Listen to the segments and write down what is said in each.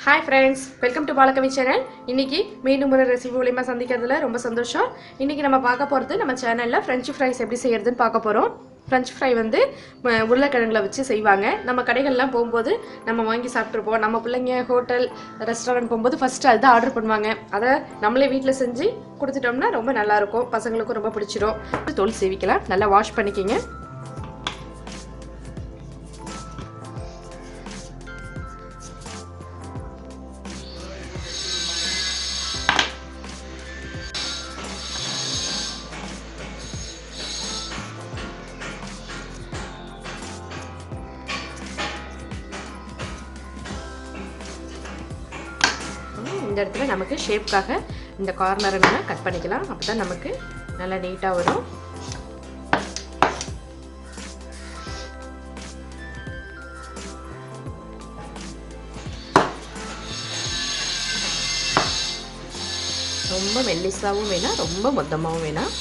Hi friends, welcome to BALA channel. இன்னைக்கு மீண்டும் ஒரு ரெசிபி மூலமா சந்திக்கிறதுல ரொம்ப சந்தோஷம். இன்னைக்கு நம்ம பார்க்க போறது நம்ம சேனல்ல French fries எப்படி செய்யறதுன்னு பார்க்க போறோம். French fry வந்து உருளைக்கிழங்குல வச்சு செய்வாங்க. நம்ம கடைகள்லாம் போயும்போது நம்ம வாங்கி சாப்பிட்டுருப்போம். நம்ம பிள்ளைங்க ஹோட்டல், ரெஸ்டாரன்ட் போயும்போது ஃபர்ஸ்ட் அத ஆர்டர் பண்ணுவாங்க. அத நம்மளே வீட்ல செஞ்சு கொடுத்துட்டோம்னா ரொம்ப நல்லா இருக்கும். பசங்களுக்கும் ரொம்ப பிடிச்சிரும். தோல் சீவிக்கலாம். நல்லா வாஷ் பண்ணிக்கங்க. இந்த இடத்துல நமக்கு ஷேப்காக இந்த கார்னரை நம்ம கட் பண்ணிக்கலாம். அப்பதான் நமக்கு நல்லா நீட்டா வரும். ரொம்ப மெல்லிசாவும் வேணாம், ரொம்ப மொத்தமாவும் வேணாம்.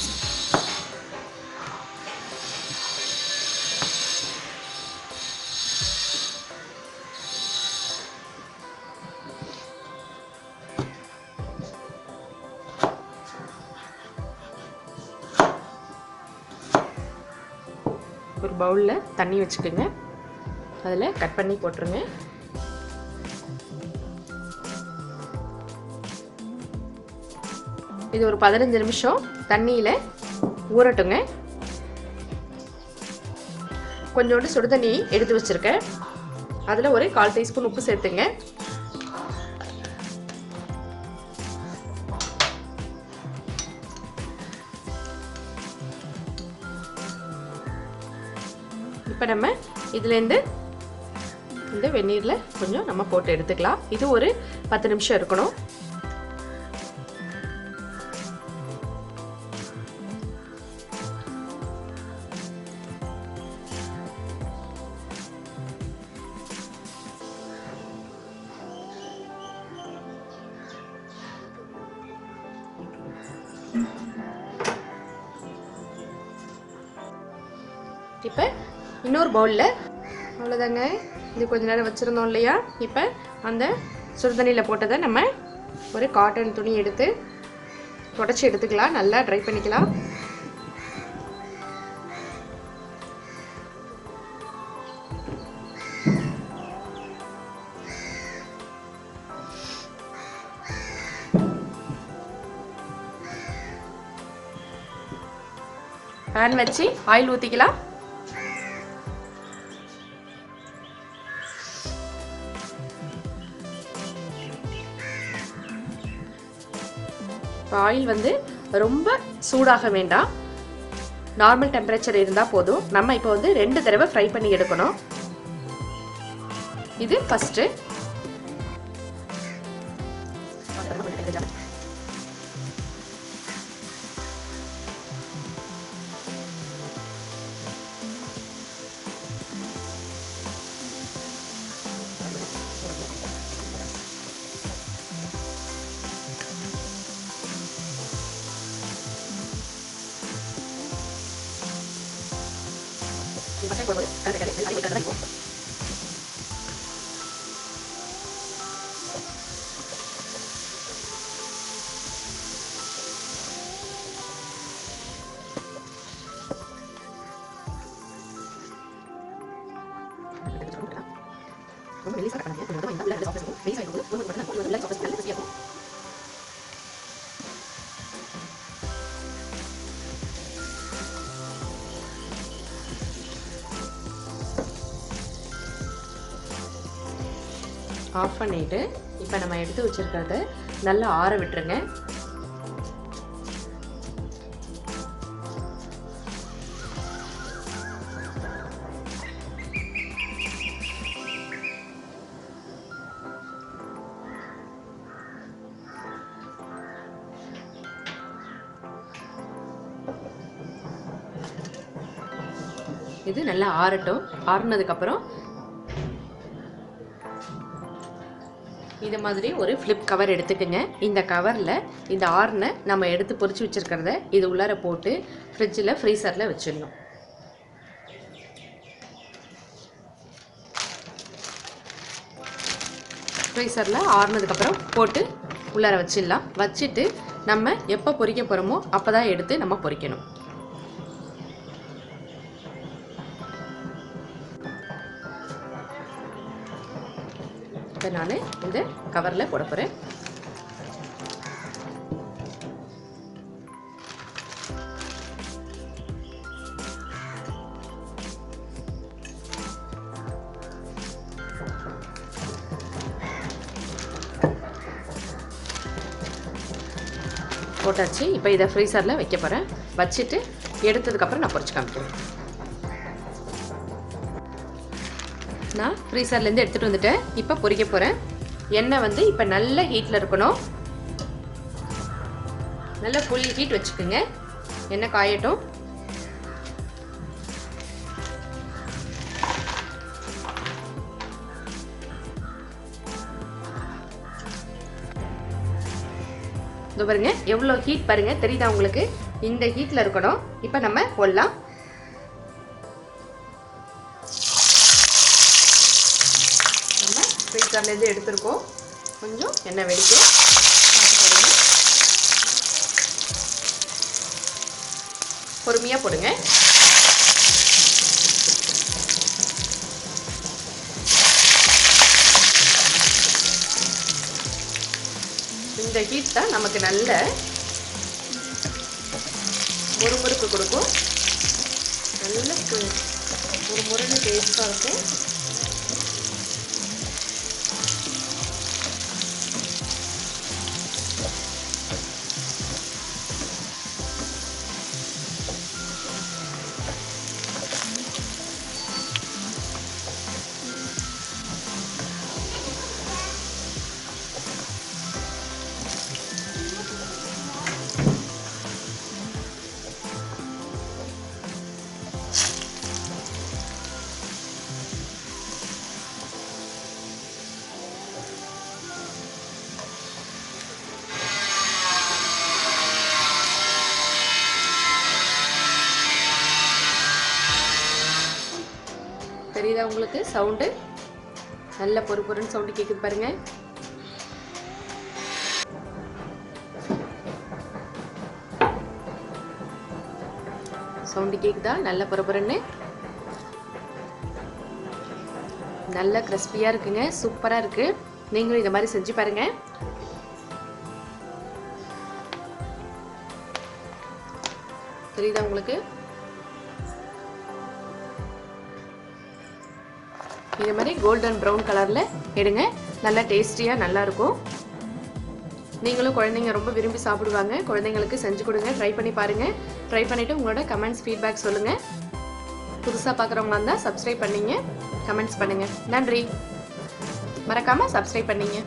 ஒரு பவுல்ல தண்ணி வச்சுக்கோங்க. அதுல கட் பண்ணி போட்டுருங்க. இது ஒரு 15 நிமிஷம் தண்ணியில ஊறட்டுங்க. கொஞ்சோண்டு சுடு தண்ணி எடுத்து வச்சிருக்கேன். அதுல ஒரு 1/4 டீஸ்பூன் உப்பு சேர்த்துங்க. இப்போ நம்ம இதுலேருந்து இந்த வெந்நீரில் கொஞ்சம் நம்ம போட்டு எடுத்துக்கலாம். இது ஒரு 10 நிமிஷம் இருக்கணும். இப்போ இன்னொரு பவுலில் அவ்வளோதாங்க. இது கொஞ்ச நேரம் வச்சுருந்தோம் இல்லையா? இப்போ அந்த சுடுதண்ணியில் போட்டதை நம்ம ஒரு காட்டன் துணி எடுத்து தொடச்சி எடுத்துக்கலாம். நல்லா ட்ரை பண்ணிக்கலாம். பேன் வச்சு ஆயில் ஊற்றிக்கலாம். ஆயில் வந்து ரொம்ப சூடாக வேண்டாம், நார்மல் டெம்பரேச்சர் இருந்தால் போதும். நம்ம இப்போ வந்து 2 தடவை ஃப்ரை பண்ணி எடுக்கணும். இது ஃபர்ஸ்ட். ஆஃப் பண்ணிட்டு இப்போ நம்ம எடுத்து வச்சிருக்கிறத நல்லா ஆற விட்டுருங்க. இது நல்லா ஆறட்டும். ஆறுனதுக்கப்புறம் இது மாதிரி ஒரு ஃப்ளிப் கவர் எடுத்துக்கங்க. இந்த கவரில் இந்த ஆறுனை நம்ம எடுத்து பொரிச்சு வச்சுருக்கிறத இது உள்ளார போட்டு ஃப்ரிட்ஜில் ஃப்ரீசரில் வச்சிடணும். ஃப்ரீசரில் ஆறுனதுக்கப்புறம் போட்டு உள்ளார வச்சிடலாம். வச்சுட்டு நம்ம எப்போ பொரிக்க போகிறோமோ அப்போ தான் எடுத்து நம்ம பொரிக்கணும். இப்போ நான் இந்த கவரில் போட போகிறேன். போட்டாச்சு. இப்போ இதை ஃப்ரீசரில் வைக்க போகிறேன். வச்சுட்டு எடுத்ததுக்கப்புறம் நான் பொரிச்சு காமிக்கிறேன். நான் ஃப்ரீசர்லேருந்து எடுத்துகிட்டு வந்துட்டேன். இப்போ பொரிக்க போகிறேன். எண்ணெய் வந்து இப்போ நல்ல ஹீட்டில் இருக்கணும். நல்ல ஃபுல் ஹீட் வச்சுக்கோங்க. எண்ணெய் காயட்டும். இதோ பாருங்க, எவ்வளோ ஹீட் பாருங்க, தெரியுதா உங்களுக்கு? இந்த ஹீட்டில் இருக்கணும். இப்போ நம்ம போடலாம். நம்ம ஃப்ரீசர்லேருந்து எடுத்துருக்கோம். கொஞ்சம் எண்ணெய் வெடிக்கும். பொறுமையாக போடுங்க. இந்த ஹீட் தான் நமக்கு நல்ல முறுமுறுப்பு கொடுக்கும். நல்ல ஒரு முருன்னு டேஸ்ட்டாக இருக்கும். தெரியுதா உங்களுக்கு? சவுண்டு நல்ல பொறுன்னு சவுண்டு கேட்குது பாருங்க. சவுண்டு கேட்குதா? நல்ல பொறுன்னு நல்ல கிறிஸ்பியாக இருக்குங்க. சூப்பராக இருக்கு. நீங்களும் இதை மாதிரி செஞ்சு பாருங்க. தெரியுதா உங்களுக்கு? இது மாதிரி கோல்டன் ப்ரௌன் கலரில் எடுங்க. நல்லா டேஸ்டியாக நல்லாயிருக்கும். நீங்களும் குழந்தைங்க ரொம்ப விரும்பி சாப்பிடுவாங்க. குழந்தைங்களுக்கு செஞ்சு கொடுங்க. ட்ரை பண்ணி பாருங்கள். ட்ரை பண்ணிவிட்டு உங்களோட கமெண்ட்ஸ் ஃபீட்பேக் சொல்லுங்கள். புதுசாக பார்க்குறவங்களா இருந்தால் சப்ஸ்கிரைப் பண்ணிங்க, கமெண்ட்ஸ் பண்ணுங்கள். நன்றி. மறக்காமல் சப்ஸ்கிரைப் பண்ணிங்க.